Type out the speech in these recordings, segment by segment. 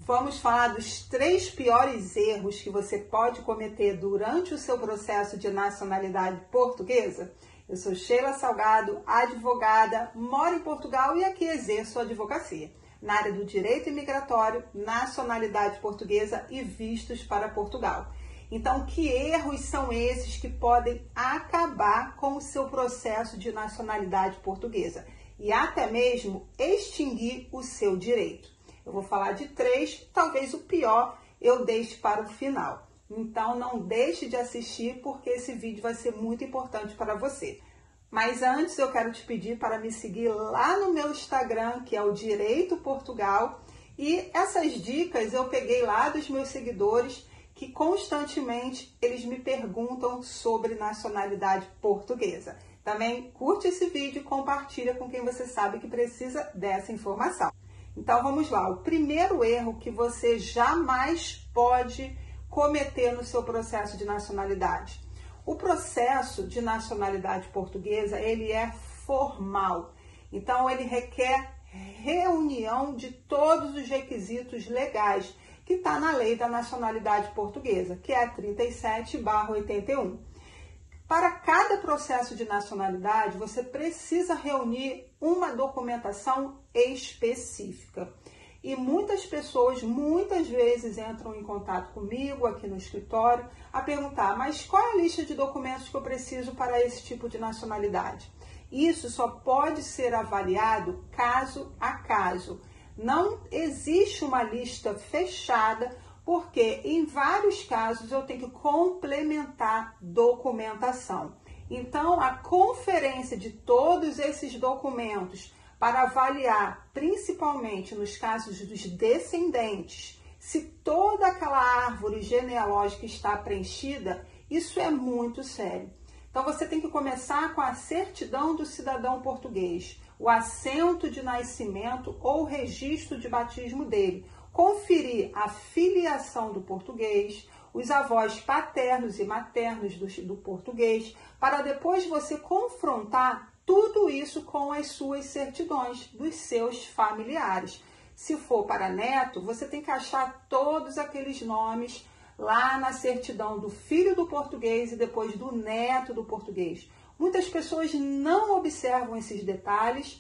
Vamos falar dos 3 piores erros que você pode cometer durante o seu processo de nacionalidade portuguesa? Eu sou Sheila Salgado, advogada, moro em Portugal e aqui exerço a advocacia na área do direito imigratório, nacionalidade portuguesa e vistos para Portugal. Então, que erros são esses que podem acabar com o seu processo de nacionalidade portuguesa e até mesmo extinguir o seu direito? Eu vou falar de 3, talvez o pior eu deixe para o final. Então não deixe de assistir porque esse vídeo vai ser muito importante para você. Mas antes eu quero te pedir para me seguir lá no meu Instagram, que é o Direito Portugal. E essas dicas eu peguei lá dos meus seguidores que constantemente eles me perguntam sobre nacionalidade portuguesa. Também curte esse vídeo e compartilha com quem você sabe que precisa dessa informação. Então vamos lá, o primeiro erro que você jamais pode cometer no seu processo de nacionalidade. O processo de nacionalidade portuguesa, ele é formal. Então ele requer reunião de todos os requisitos legais que está na lei da nacionalidade portuguesa, que é a 37/81. Para cada processo de nacionalidade, você precisa reunir uma documentação específica. E muitas pessoas, muitas vezes, entram em contato comigo aqui no escritório a perguntar, mas qual é a lista de documentos que eu preciso para esse tipo de nacionalidade? Isso só pode ser avaliado caso a caso. Não existe uma lista fechada, porque em vários casos eu tenho que complementar documentação. Então, a conferência de todos esses documentos para avaliar, principalmente nos casos dos descendentes, se toda aquela árvore genealógica está preenchida, isso é muito sério. Então, você tem que começar com a certidão do cidadão português, o assento de nascimento ou registro de batismo dele, conferir a filiação do português, os avós paternos e maternos do português, para depois você confrontar tudo isso com as suas certidões dos seus familiares. Se for para neto, você tem que achar todos aqueles nomes lá na certidão do filho do português e depois do neto do português. Muitas pessoas não observam esses detalhes,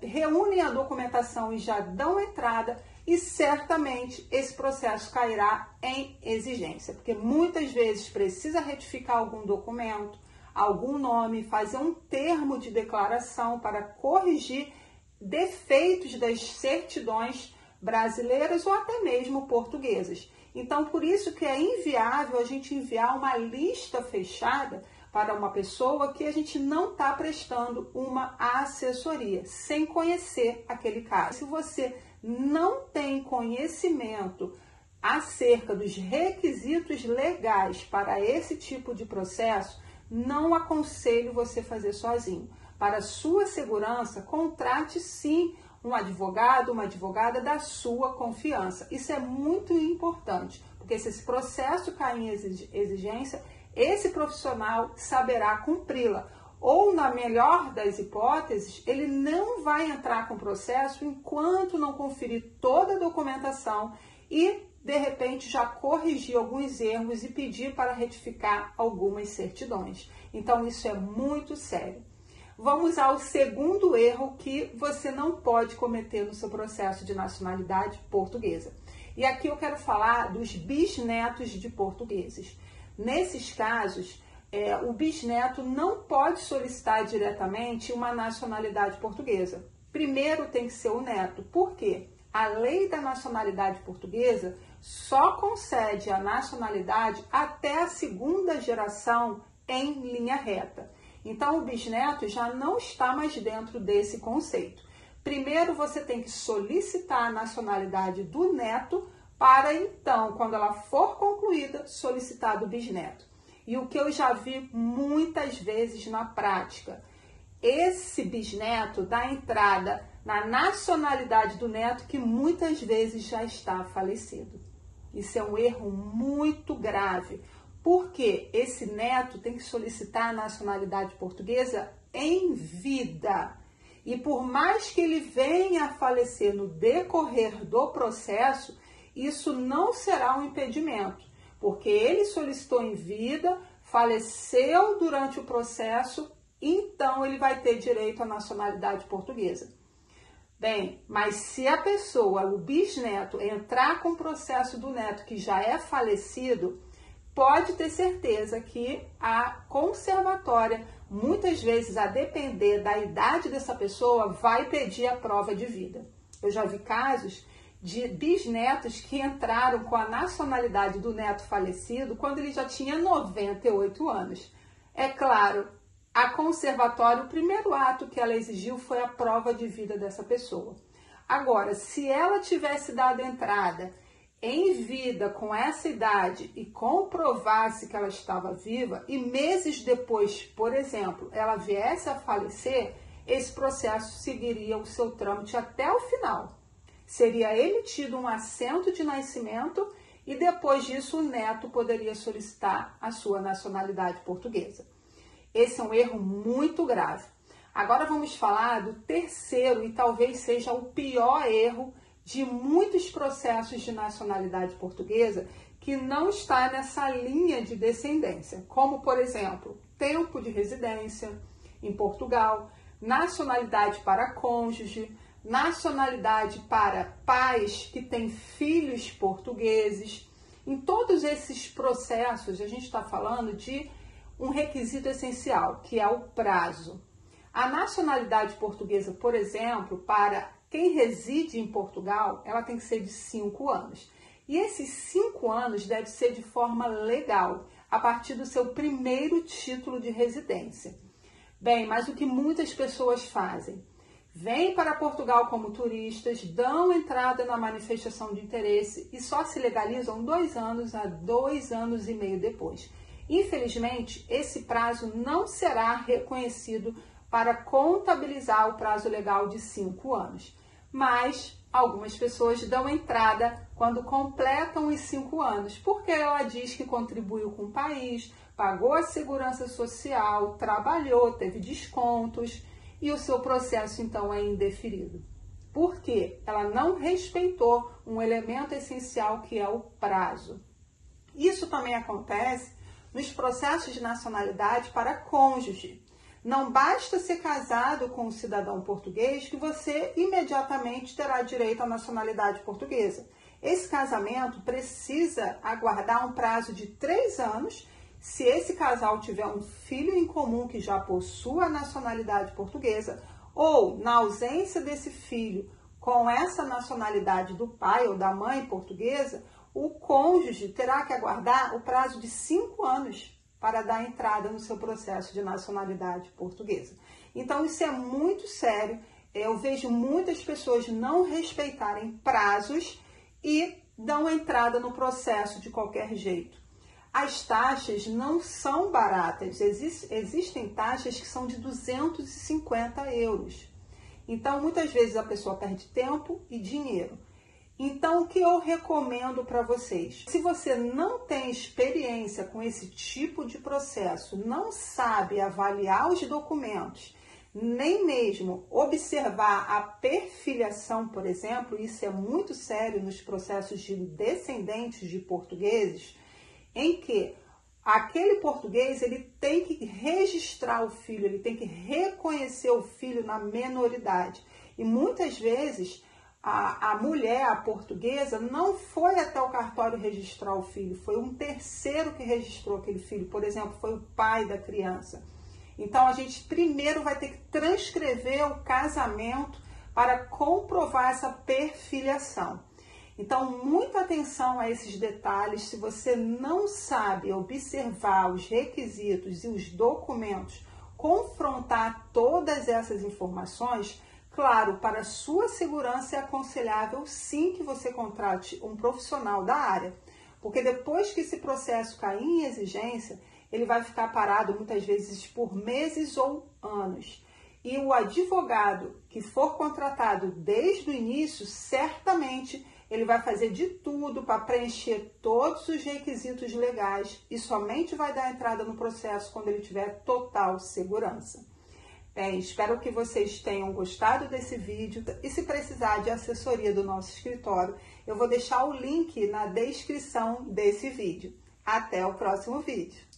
reúnem a documentação e já dão entrada, e certamente esse processo cairá em exigência, porque muitas vezes precisa retificar algum documento, algum nome, fazer um termo de declaração para corrigir defeitos das certidões brasileiras ou até mesmo portuguesas. Então, por isso que é inviável a gente enviar uma lista fechada para uma pessoa que a gente não está prestando uma assessoria, sem conhecer aquele caso. Se você não tem conhecimento acerca dos requisitos legais para esse tipo de processo, não aconselho você fazer sozinho. Para sua segurança, contrate sim um advogado, uma advogada da sua confiança. Isso é muito importante, porque se esse processo cair em exigência, esse profissional saberá cumpri-la. Ou, na melhor das hipóteses, ele não vai entrar com o processo enquanto não conferir toda a documentação e, de repente, já corrigir alguns erros e pedir para retificar algumas certidões. Então, isso é muito sério. Vamos ao segundo erro que você não pode cometer no seu processo de nacionalidade portuguesa. E aqui eu quero falar dos bisnetos de portugueses. Nesses casos, o bisneto não pode solicitar diretamente uma nacionalidade portuguesa. Primeiro tem que ser o neto. Por quê? A lei da nacionalidade portuguesa só concede a nacionalidade até a segunda geração em linha reta. Então, o bisneto já não está mais dentro desse conceito. Primeiro, você tem que solicitar a nacionalidade do neto para então, quando ela for concluída, solicitar do bisneto. E o que eu já vi muitas vezes na prática, esse bisneto dá entrada na nacionalidade do neto que muitas vezes já está falecido. Isso é um erro muito grave, porque esse neto tem que solicitar a nacionalidade portuguesa em vida. E por mais que ele venha a falecer no decorrer do processo, isso não será um impedimento, porque ele solicitou em vida, faleceu durante o processo, então ele vai ter direito à nacionalidade portuguesa. Bem, mas se a pessoa, o bisneto, entrar com o processo do neto que já é falecido, pode ter certeza que a conservatória, muitas vezes, a depender da idade dessa pessoa, vai pedir a prova de vida. Eu já vi casos de bisnetos que entraram com a nacionalidade do neto falecido quando ele já tinha 98 anos. É claro, a conservatória, o primeiro ato que ela exigiu foi a prova de vida dessa pessoa. Agora, se ela tivesse dado entrada em vida com essa idade e comprovasse que ela estava viva e meses depois, por exemplo, ela viesse a falecer, esse processo seguiria o seu trâmite até o final. Seria emitido um assento de nascimento e depois disso o neto poderia solicitar a sua nacionalidade portuguesa. Esse é um erro muito grave. Agora vamos falar do terceiro e talvez seja o pior erro de muitos processos de nacionalidade portuguesa que não está nessa linha de descendência, como, por exemplo, tempo de residência em Portugal, nacionalidade para cônjuge, nacionalidade para pais que têm filhos portugueses. Em todos esses processos, a gente está falando de um requisito essencial, que é o prazo. A nacionalidade portuguesa, por exemplo, para quem reside em Portugal, ela tem que ser de 5 anos. E esses 5 anos deve ser de forma legal, a partir do seu primeiro título de residência. Bem, mas o que muitas pessoas fazem? Vêm para Portugal como turistas, dão entrada na manifestação de interesse e só se legalizam 2 anos a 2 anos e meio depois. Infelizmente, esse prazo não será reconhecido para contabilizar o prazo legal de 5 anos. Mas algumas pessoas dão entrada quando completam os 5 anos, porque ela diz que contribuiu com o país, pagou a segurança social, trabalhou, teve descontos e o seu processo então é indeferido. Por quê? Ela não respeitou um elemento essencial que é o prazo. Isso também acontece nos processos de nacionalidade para cônjuge. Não basta ser casado com um cidadão português que você imediatamente terá direito à nacionalidade portuguesa. Esse casamento precisa aguardar um prazo de 3 anos. Se esse casal tiver um filho em comum que já possua a nacionalidade portuguesa, ou na ausência desse filho com essa nacionalidade do pai ou da mãe portuguesa, o cônjuge terá que aguardar o prazo de 5 anos para dar entrada no seu processo de nacionalidade portuguesa. Então, isso é muito sério. Eu vejo muitas pessoas não respeitarem prazos e dão entrada no processo de qualquer jeito. As taxas não são baratas. Existem taxas que são de 250 euros. Então, muitas vezes a pessoa perde tempo e dinheiro. Então, o que eu recomendo para vocês? Se você não tem experiência com esse tipo de processo, não sabe avaliar os documentos, nem mesmo observar a perfiliação, por exemplo, isso é muito sério nos processos de descendentes de portugueses, em que aquele português ele tem que registrar o filho, ele tem que reconhecer o filho na menoridade. E muitas vezes a mulher, a portuguesa, não foi até o cartório registrar o filho, foi um terceiro que registrou aquele filho, por exemplo, foi o pai da criança. Então, a gente primeiro vai ter que transcrever o casamento para comprovar essa perfiliação. Então, muita atenção a esses detalhes. Se você não sabe observar os requisitos e os documentos, confrontar todas essas informações, claro, para sua segurança é aconselhável sim que você contrate um profissional da área, porque depois que esse processo cair em exigência, ele vai ficar parado muitas vezes por meses ou anos. E o advogado que for contratado desde o início, certamente ele vai fazer de tudo para preencher todos os requisitos legais e somente vai dar entrada no processo quando ele tiver total segurança. Bem, espero que vocês tenham gostado desse vídeo e se precisar de assessoria do nosso escritório, eu vou deixar o link na descrição desse vídeo. Até o próximo vídeo!